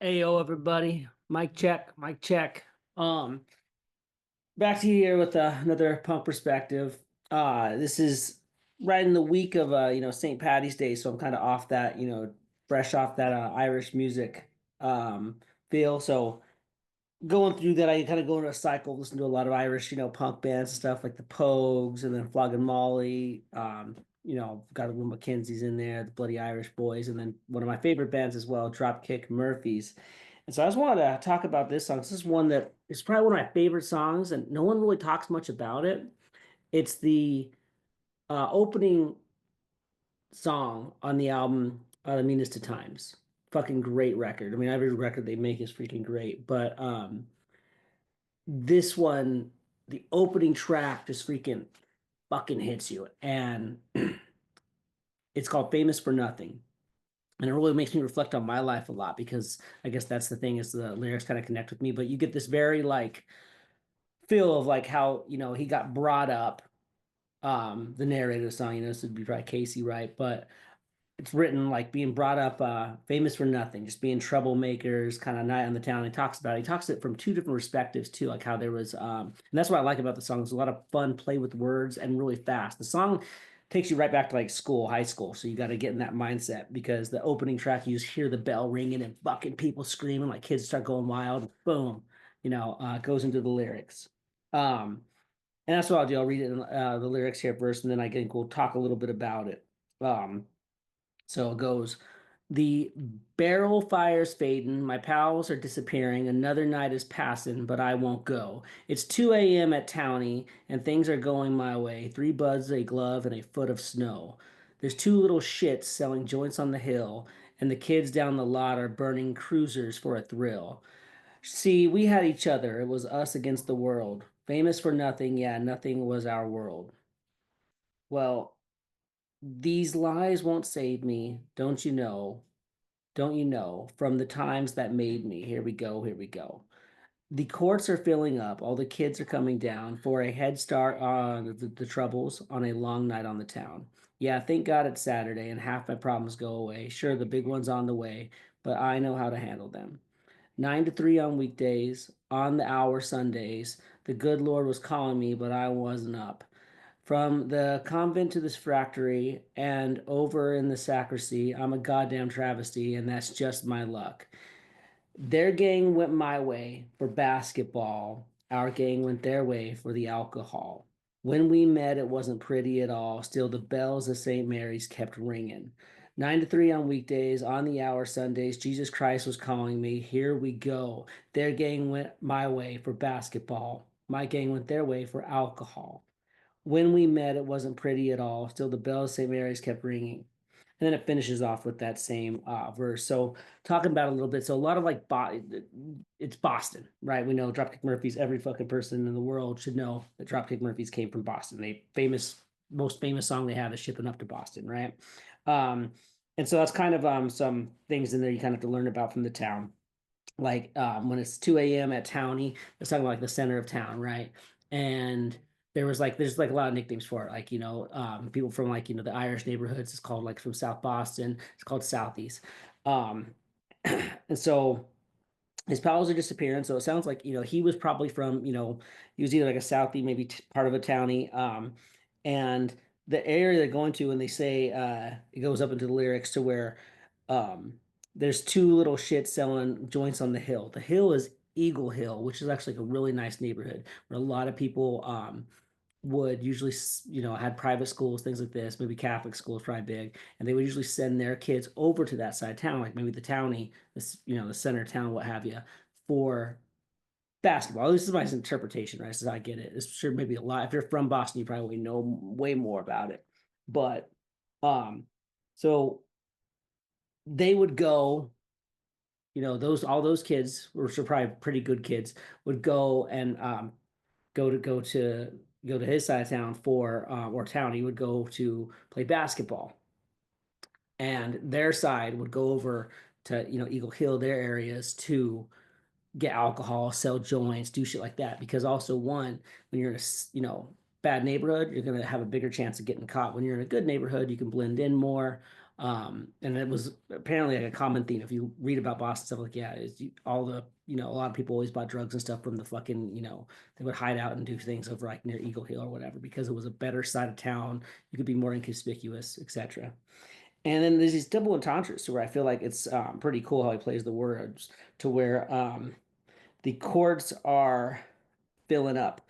Ayo, everybody. Mic check, mic check. Um, Back to you here with another punk perspective. This is right in the week of St. Patty's Day, so I'm kind of off that, fresh off that Irish music feel. So going through that, I kind of go into a cycle, listen to a lot of Irish, punk bands and stuff like the Pogues and then Flogging Molly. Got a little Mackenzie's in there, the Bloody Irish Boys, and then one of my favorite bands as well, Dropkick Murphys. And so I just wanted to talk about this song. This is one that is probably one of my favorite songs, and no one really talks much about it. It's the opening song on the album, The Meanest of Times. Fucking great record. I mean, every record they make is freaking great, but this one, the opening track just freaking fucking hits you. And it's called Famous for Nothing. And it really makes me reflect on my life a lot because I guess that's the thing is the lyrics kind of connect with me. But you get this very like feel of like how, he got brought up. The narrator of the song, this would be probably Casey, right? But it's written like being brought up famous for nothing, just being troublemakers, kind of night on the town. He talks it from two different perspectives too, like how there was and that's what I like about the song. There's a lot of fun play with words and really fast. The song takes you right back to like school, high school. So you got to get in that mindset because the opening track, you just hear the bell ringing and fucking people screaming, like kids start going wild. Boom, goes into the lyrics. Um, and that's what I'll do. I'll read it in the lyrics here first, and then I can we'll talk a little bit about it. Um, so it goes, the barrel fire's fading, my pals are disappearing, another night is passing, but I won't go. It's 2 a.m. at Townie, and things are going my way. Three buds, a glove, and a foot of snow. There's two little shits selling joints on the hill, and the kids down the lot are burning cruisers for a thrill. See, we had each other. It was us against the world. Famous for nothing, yeah, nothing was our world. Well, these lies won't save me, don't you know? Don't you know? From the times that made me. Here we go, here we go. The courts are filling up. All the kids are coming down for a head start on the troubles on a long night on the town. Yeah, thank God it's Saturday and half my problems go away. Sure, the big one's on the way, but I know how to handle them. 9 to 3 on weekdays, on the hour Sundays. The good Lord was calling me, but I wasn't up. From the convent to this factory and over in the sacristy, I'm a goddamn travesty, and that's just my luck. Their gang went my way for basketball. Our gang went their way for the alcohol. When we met, it wasn't pretty at all. Still, the bells of St. Mary's kept ringing. 9 to 3 on weekdays, on the hour Sundays. Jesus Christ was calling me. Here we go. Their gang went my way for basketball. My gang went their way for alcohol. When we met, it wasn't pretty at all. Still, the bells of St. Mary's kept ringing. And then it finishes off with that same verse. So, talking about it a little bit. So, a lot of like, it's Boston, right? We know Dropkick Murphys. Every fucking person in the world should know that Dropkick Murphys came from Boston. Most famous song they have is "Shipping Up to Boston," right? Um, and so that's kind of some things in there you kind of have to learn about from the town like when it's 2 a.m. at Townie, it's talking about like the center of town, right? And there's like a lot of nicknames for it. Like, people from like, the Irish neighborhoods, it's called like from South Boston, it's called Southeast. Um, and so his pals are disappearing. So it sounds like, he was probably from, he was either like a Southie, maybe part of a townie. And the area they're going to, and they say it goes up into the lyrics to where um, there's two little shits selling joints on the hill. The hill is Eagle Hill, which is actually like a really nice neighborhood where a lot of people would usually, had private schools, things like this, maybe Catholic schools, probably big, and they would usually send their kids over to that side of town, like maybe the townie, this, the center of town, what have you, for basketball. This is my interpretation, right? This is how I get it. It's sure maybe a lot. If you're from Boston, you probably know way more about it. But um, so they would go, those all those kids, which are probably pretty good kids, would go and go to his side of town for or town. He would go to play basketball, and their side would go over to Eagle Hill, their areas to get alcohol, sell joints, do shit like that. Because also one, when you're in a bad neighborhood, you're gonna have a bigger chance of getting caught. When you're in a good neighborhood, you can blend in more. And it was apparently like a common theme. If you read about Boston stuff, like yeah, all the a lot of people always bought drugs and stuff from the fucking they would hide out and do things over like near Eagle Hill or whatever because it was a better side of town. You could be more inconspicuous, etc. And then there's these double entendres where I feel like it's pretty cool how he plays the words to where the chords are filling up.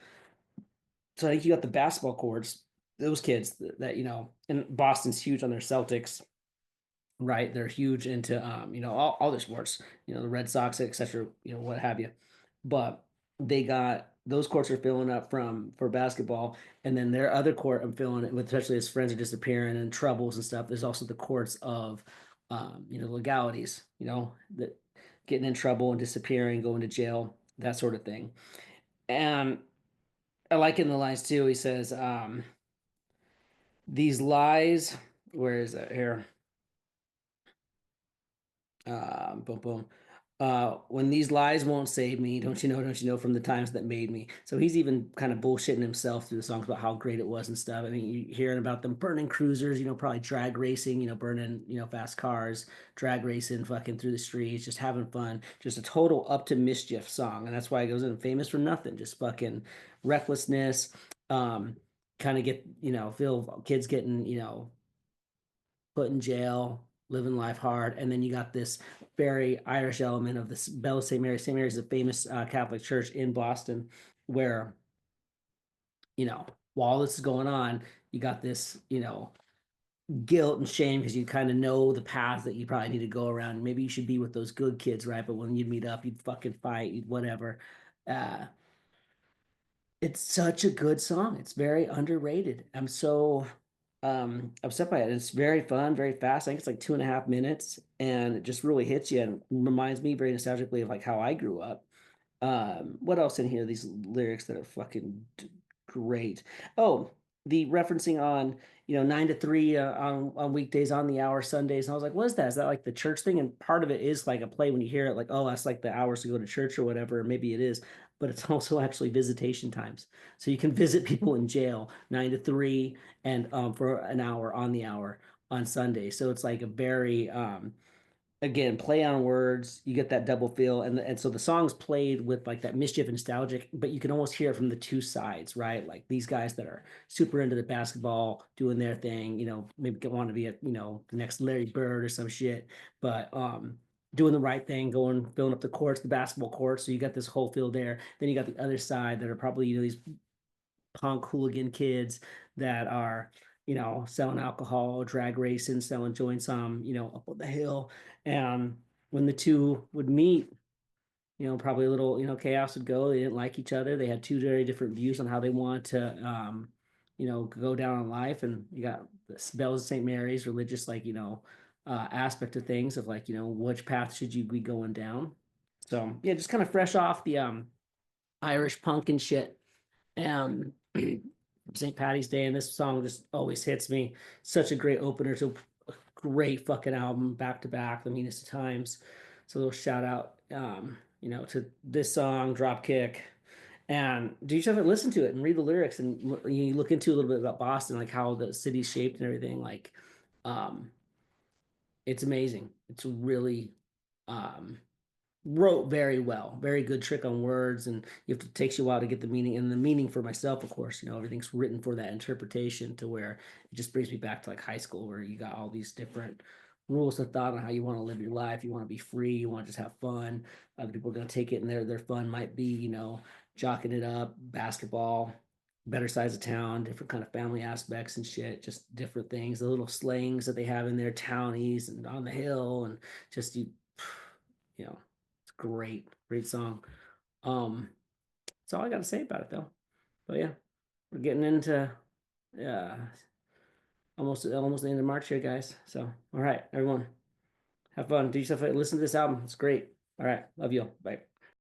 So I think you got the basketball chords, those kids that and Boston's huge on their Celtics, right? They're huge into all their sports, the Red Sox, etc., what have you. But they got those courts are filling up from for basketball, and then their other court I'm filling it with, especially his friends are disappearing and troubles and stuff. There's also the courts of legalities, that getting in trouble and disappearing, going to jail, that sort of thing. And I like in the lines too, he says, these lies, where is that here? Boom, boom. When these lies won't save me, don't you know from the times that made me. So he's even kind of bullshitting himself through the songs about how great it was and stuff. I mean, you hearing about them burning cruisers, probably drag racing, burning, fast cars, drag racing, fucking through the streets, just having fun. Just a total up to mischief song. And that's why it goes in famous for nothing, just fucking recklessness. Um, kind of get, feel kids getting, put in jail, living life hard, and then you got this very Irish element of this Bell of St. Mary. St. Mary is a famous Catholic church in Boston, where while this is going on, you got this guilt and shame because you kind of know the path that you probably need to go around. Maybe you should be with those good kids, right? But when you'd meet up, you'd fucking fight, you'd whatever. Uh, it's such a good song. It's very underrated. I'm so upset by it. It's very fun, very fast. I think it's like 2.5 minutes, and it just really hits you and reminds me very nostalgically of like how I grew up. What else in here? These lyrics that are fucking great. Oh, the referencing on 9 to 3 on weekdays on the hour Sundays. And I was like, what is that? Is that like the church thing? And part of it is like a play when you hear it, like, oh, that's like the hours to go to church or whatever. Maybe it is, but it's also actually visitation times. So you can visit people in jail 9 to 3 and for an hour on the hour on Sunday. So it's like a very again, play on words, you get that double feel, and so the song's played with like that mischief and nostalgic, but you can almost hear it from the two sides, right? Like these guys that are super into the basketball, doing their thing, maybe want to be the next Larry Bird or some shit, but doing the right thing, going filling up the courts, the basketball courts. So you got this whole field there. Then you got the other side that are probably these punk hooligan kids that are selling alcohol, drag racing, selling joints up on the hill. And when the two would meet, probably a little, chaos would go. They didn't like each other. They had two very different views on how they want to go down in life. And you got the Bells of St. Mary's religious, like, aspect of things of like, which path should you be going down? So yeah, just kind of fresh off the Irish punk and shit. Um, St. Patty's Day, and this song just always hits me. Such a great opener to a great fucking album, back to back, The Meanest of Times. So a little shout out, to this song, Dropkick. And do you ever listen to it and read the lyrics and you look into a little bit about Boston, like how the city's shaped and everything? Like, um, it's amazing. It's really, um, wrote very well, very good trick on words, and you have to takes you a while to get the meaning. And the meaning for myself, of course, everything's written for that interpretation to where it just brings me back to like high school where you got all these different rules of thought on how you want to live your life. You want to be free, you want to just have fun. Other people are going to take it and their fun might be, jocking it up, basketball, better size of town, different kind of family aspects and shit, just different things, the little slangs that they have in their townies and on the hill and just you know it's great, great song. That's all I got to say about it, though. But yeah, we're getting into uh almost the end of March here, guys. So all right, everyone, have fun. Do yourself listen to this album. It's great. All right, love you. Bye.